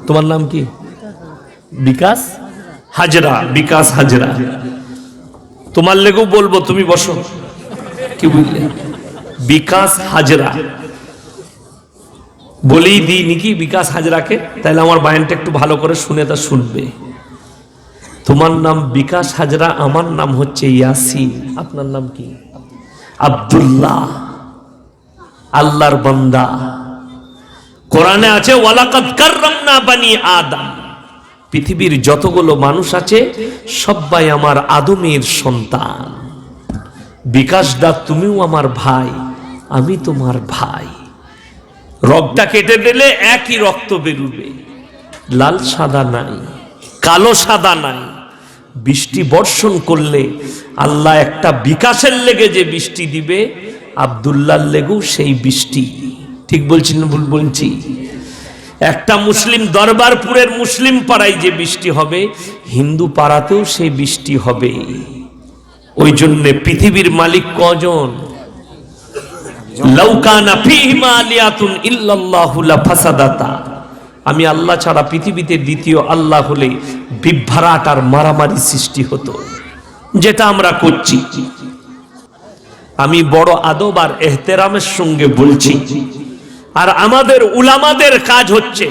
তোমার নাম কি? বিকাশ হাজরা। বিকাশ হাজরা, তোমার লেগেও বলবো, তুমি বসো। কি বুঝলে? বিকাশ হাজরা বলেই দিই নাকি বিকাশ হাজরাকে? তাহলে আমার বায়ানটা একটু ভালো করে শুনে তা শুনবে। তোমার নাম বিকাশ হাজরা, আমার নাম হচ্ছে ইয়াসিন। আপনার নাম কি? আব্দুল্লাহ। আল্লাহর বান্দা। কোরআনে আছে ওয়ালাকাদ কাররামনা বানি আদম। পৃথিবীর যতগুলো মানুষ আছে সবাই আমার আদমের সন্তান। বিকাশ দা, তুমিও আমার ভাই, আমি তোমার ভাই। রক্তটা কেটে দিলে একই রক্ত বেরোবে, লাল সাদা নাই, কালো সাদা নাই। বৃষ্টি বর্ষণ করলে আল্লাহ একটা বিকাশের লেগে যে বৃষ্টি দিবে, আব্দুল্লাহর লেগেও সেই বৃষ্টি। ঠিক বলছি না ভুল বলছি? একটা মুসলিম দরবারপুরের মুসলিম পাড়ায় যে বৃষ্টি হবে, হিন্দু পাড়াতেও সেই বৃষ্টি হবে। ওই জন্য পৃথিবীর মালিক কজন? লাউ কানা ফীহিমা আলিয়াতুন ইল্লাল্লাহু লাফাসাদাতা। আমি আল্লাহ ছাড়া পৃথিবীতে দ্বিতীয় আল্লাহ হলে বিভ্রাট আর মারামারি সৃষ্টি হতো, যেটা আমরা করছি। আমি বড় আদব আর এহতেরামের সঙ্গে বলছি। আর আমাদের উলামাদের কাজ হচ্ছে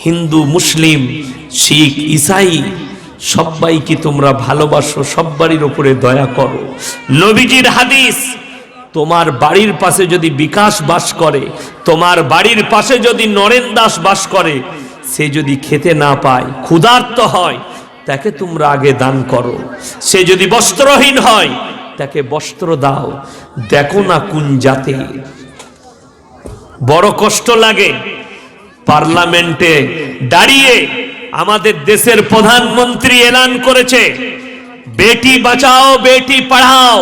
হিন্দু, মুসলিম, শিখ, ঈসাই সবাইকে তোমরা ভালোবাসো, সব্বারির উপরে দয়া করো। নবীজির হাদিস, তোমার বাড়ির পাশে যদি বিকাশ বাস করে, তোমার বাড়ির পাশে যদি নরেন দাস বাস করে, সে যদি খেতে না পায়, ক্ষুধার্ত হয়, তাকে তোমরা আগে দান করো। সে যদি বস্ত্রহীন হয়, তাকে বস্ত্র দাও। দেখো না কোন জাতি। বড় কষ্ট লাগে পার্লামেন্টে দাঁড়িয়ে আমাদের দেশের প্রধানমন্ত্রী এলান করেছে বেটি বাঁচাও বেটি পढ़ाओ,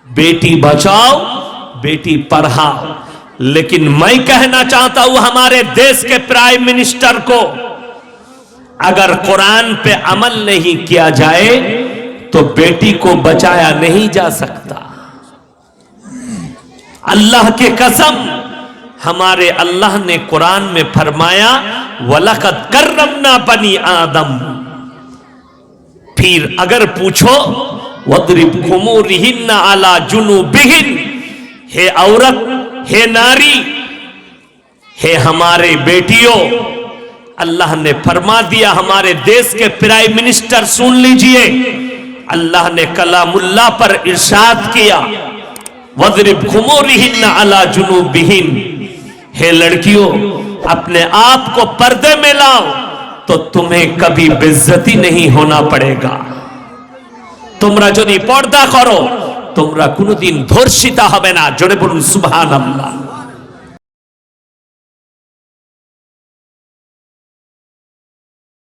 बेटी बचाओ बेटी पढ़ाओ। लेकिन मैं कहना चाहता हूं हमारे देश के प्राइम मिनिस्टर को, अगर कुरान पे अमल नहीं किया जाए तो बेटी को बचाया नहीं जा सकता। अल्लाह के कसम, हमारे अल्लाह ने कुरान में फरमाया वलकद कर्रमना बनी आदम। फिर अगर पूछो वद्रिब खुमूरिहिन्ना अला जुनूबिहिन, हे औरत, हे नारी, हे हमारे बेटियों, अल्लाह ने फरमा दिया। हमारे देश के प्राइम मिनिस्टर सुन लीजिए, अल्लाह ने कलामुल्लाह पर इरशाद किया वद्रिब खुमूरिहिन्ना अला जुनूबिहिन। हे लड़कियों, अपने आप को पर्दे में लाओ तो तुम्हें कभी बेइज्जती नहीं होना पड़ेगा। তোমরা যদি পর্দা করো তোমরা কোনোদিন ধর্ষিতা হবে না। জোরে বলুন সুবহানাল্লাহ।